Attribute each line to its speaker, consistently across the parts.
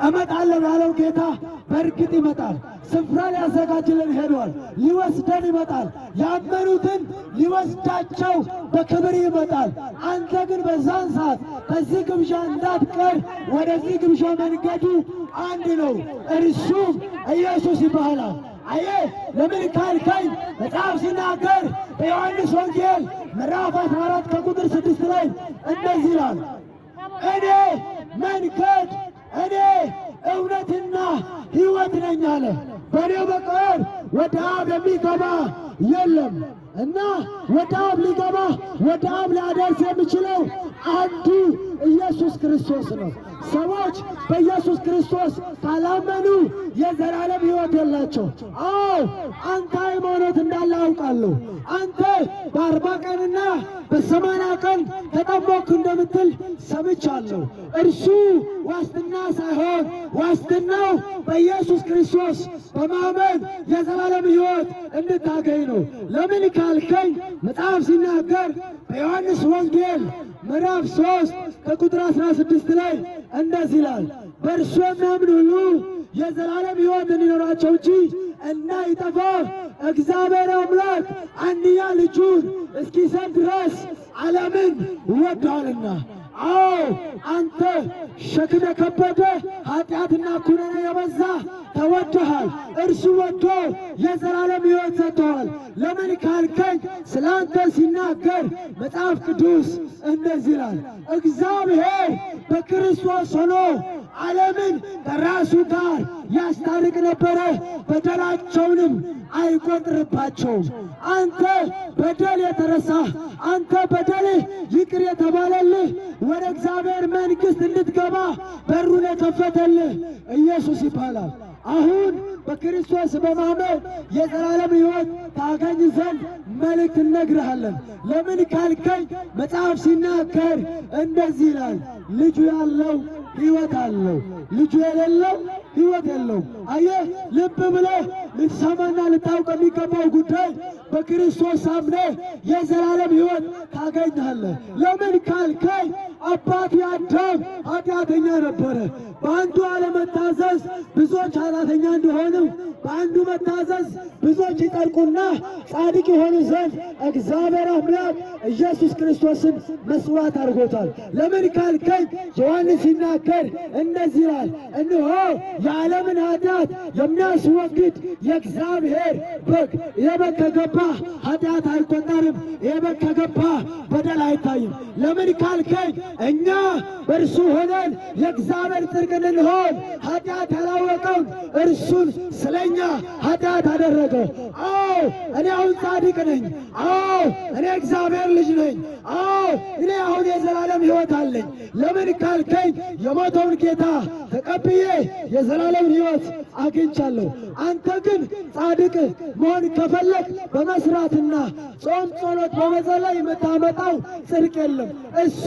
Speaker 1: እመጣለሁ ያለው ጌታ በእርግጥ ይመጣል። ስፍራ ሊያዘጋጅልን ሄዷል። ሊወስደን ይመጣል። ያመኑትን ሊወስዳቸው በክብር ይመጣል። አንተ ግን በዛን ሰዓት ከዚህ ግብዣ እንዳትቀር። ወደዚህ ግብዣ መንገዱ አንድ ነው፣ እርሱም ኢየሱስ ይባላል። አየ ለምን ካልከኝ መጽሐፍ ሲናገር በዮሐንስ ወንጌል ምዕራፍ 14 ከቁጥር 6 ላይ እንደዚህ ይላል፣ እኔ መንገድ እኔ እውነትና ሕይወት ነኝ አለ። በእኔ በቀር ወደ አብ የሚገባ የለም እና ወደ አብ ሊገባ ወደ አብ ሊያደርስ የሚችለው አንዱ ኢየሱስ ክርስቶስ ነው። ሰዎች በኢየሱስ ክርስቶስ ካላመኑ የዘላለም ሕይወት የላቸው። አዎ አንተ ሃይማኖት እንዳለ አውቃለሁ። አንተ በ40 ቀንና በ80 ቀን ተጠመቅኩ እንደምትል ሰምቻለሁ። እርሱ ዋስትና ሳይሆን ዋስትናው በኢየሱስ ክርስቶስ በማመን የዘላለም ሕይወት እንድታገኝ ነው። ለምን ካልከኝ መጽሐፍ ሲናገር በዮሐንስ ወንጌል ምዕራፍ 3 ከቁጥር 16 ላይ እንደዚህ ይላል፣ በእርሱ የሚያምኑ ሁሉ የዘላለም ሕይወት እንዲኖራቸው እንጂ እንዳይጠፋ እግዚአብሔር አምላክ አንድያ ልጁን እስኪሰጥ ድረስ ዓለምን ወዷልና። አዎ አንተ ሸክም የከበደ ኃጢአትና ኩነኔ የበዛ ተወደሃል። እርሱ ወዶ የዘላለም ሕይወት ሰጥቶሃል። ለምን ካልከኝ ስለ አንተ ሲናገር መጽሐፍ ቅዱስ እንደዚህ ይላል፣ እግዚአብሔር በክርስቶስ ሆኖ ዓለምን ከራሱ ጋር ያስታርቅ ነበረ፣ በደላቸውንም አይቆጥርባቸውም። አንተ በደል የተረሳ አንተ በደልህ ይቅር የተባለልህ ወደ እግዚአብሔር መንግሥት እንድትገባ በሩን የከፈተልህ ኢየሱስ ይባላል። አሁን በክርስቶስ በማመን የዘላለም ሕይወት ታገኝ ዘንድ መልእክት እነግርሃለን። ለምን ካልከኝ መጽሐፍ ሲናገር እንደዚህ ይላል፣ ልጁ ያለው ሕይወት አለው፣ ልጁ የሌለው ሕይወት የለውም። አየህ፣ ልብ ብለህ ልትሰማና ልታውቅ የሚገባው ጉዳይ በክርስቶስ አምነህ የዘላለም ሕይወት ታገኛለህ። ለምን ካልከኝ አባቱ አዳም ኃጢአተኛ ነበረ። በአንዱ አለመታዘዝ ብዙዎች ኃጢአተኛ እንደሆኑ በአንዱ መታዘዝ ብዙዎች ይጠልቁና ጻድቅ የሆኑ ዘንድ እግዚአብሔር አምላክ ኢየሱስ ክርስቶስን መስዋዕት አድርጎታል። ለምን ካልከኝ ዮሐንስ ሲናገር እንደዚህ ይላል፣ እነሆ የዓለምን ኃጢአት የሚያስወግድ የእግዚአብሔር በግ። ይህ በግ ከገባ ኃጢአት አይቆጠርም። ይህ በግ ከገባ በደል አይታይም። ለምን ካልከኝ እኛ በእርሱ ሆነን የእግዚአብሔር ጽድቅ እንድንሆን ኃጢአት ያላወቀውን እርሱን ስለኛ ኃጢአት አደረገው። አዎ እኔ አሁን ጻድቅ ነኝ። አዎ እኔ እግዚአብሔር ልጅ ነኝ። አዎ እኔ አሁን የዘላለም ሕይወት አለኝ። ለምን ካልከኝ የሞተውን ጌታ ተቀብዬ የዘላለም ሕይወት አግኝቻለሁ። አንተ ግን ጻድቅ መሆን ከፈለግ በመስራትና ጾም ጸሎት በመጸለይ የምታመጣው ጽድቅ የለም። እሱ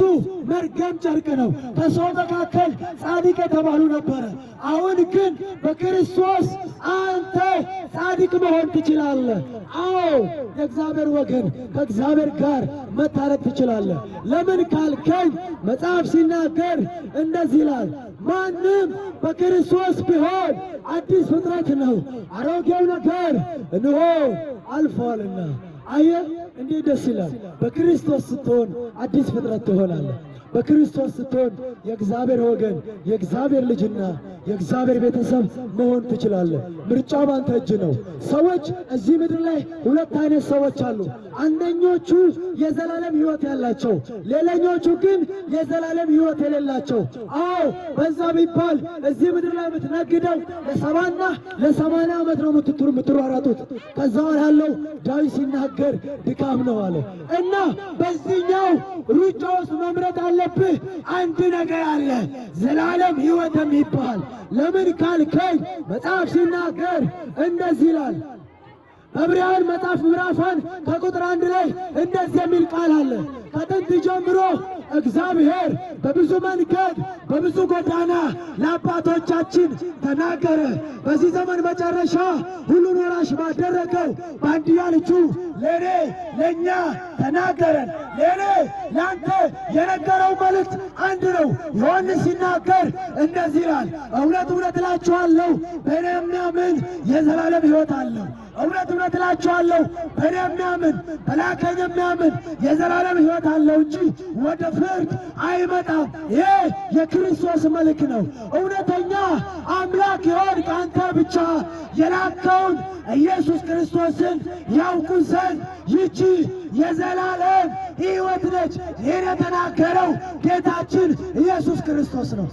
Speaker 1: መርገም ጨርቅ ነው። ከሰው መካከል ጻድቅ የተባሉ ነበረ። አሁን ግን በክርስቶስ አንተ ጻድቅ መሆን ትችላለህ። አዎ የእግዚአብሔር ወገን ከእግዚአብሔር ጋር መታረቅ ትችላለህ። ለምን ካልከኝ መጽሐፍ ሲናገር እንደዚህ ይላል፣ ማንም በክርስቶስ ቢሆን አዲስ ፍጥረት ነው፣ አሮጌው ነገር እንሆ አልፏልና። አየህ እንዴት ደስ ይላል! በክርስቶስ ስትሆን አዲስ ፍጥረት ትሆናለህ። በክርስቶስ ስትሆን የእግዚአብሔር ወገን የእግዚአብሔር ልጅና የእግዚአብሔር ቤተሰብ መሆን ትችላለህ። ምርጫው ባንተ እጅ ነው። ሰዎች እዚህ ምድር ላይ ሁለት አይነት ሰዎች አሉ። አንደኞቹ የዘላለም ሕይወት ያላቸው፣ ሌላኞቹ ግን የዘላለም ሕይወት የሌላቸው። አዎ በዛ ቢባል እዚህ ምድር ላይ የምትነግደው ለ70 እና ለ80 ዓመት ነው የምትሯሯጡት። ከዛ ያለው ዳዊት ሲናገር ድካም ነው አለ እና በዚህኛው ሩጫ ውስጥ መምረጥ አለብህ። አንድ ነገር አለ፣ ዘላለም ሕይወት የሚባል። ለምን ካልከኝ መጽሐፍ ሲናገር እንደዚህ ይላል፣ በዕብራውያን መጽሐፍ ምዕራፍ 1 ከቁጥር 1 ላይ እንደዚህ የሚል ቃል አለ፣ ከጥንት ጀምሮ እግዚአብሔር በብዙ መንገድ በብዙ ጎዳና ለአባቶቻችን ተናገረ። በዚህ ዘመን መጨረሻ ሁሉን ወራሽ ባደረገው በአንድያ ልጁ ለኔ ለኛ ተናገረን። ለኔ ላንተ የነገረው መልእክት አንድ ነው። ዮሐንስ ሲናገር እንደዚህ ይላል፣ እውነት እውነት እላችኋለሁ በእኔ የሚያምን የዘላለም ሕይወት አለው። እውነት እውነት እላችኋለሁ በእኔ የሚያምን በላከኝ የሚያምን የዘላለም ሕይወት አለው እንጂ ወደ ፍርድ አይመጣም። ይሄ የክርስቶስ መልክ ነው። እውነተኛ አምላክ የሆንክ አንተ ብቻ የላከውን ኢየሱስ ክርስቶስን ያውቁ ዘንድ ይቺ የዘላለም ሕይወት ነች። ይህን የተናገረው ጌታችን ኢየሱስ ክርስቶስ ነው።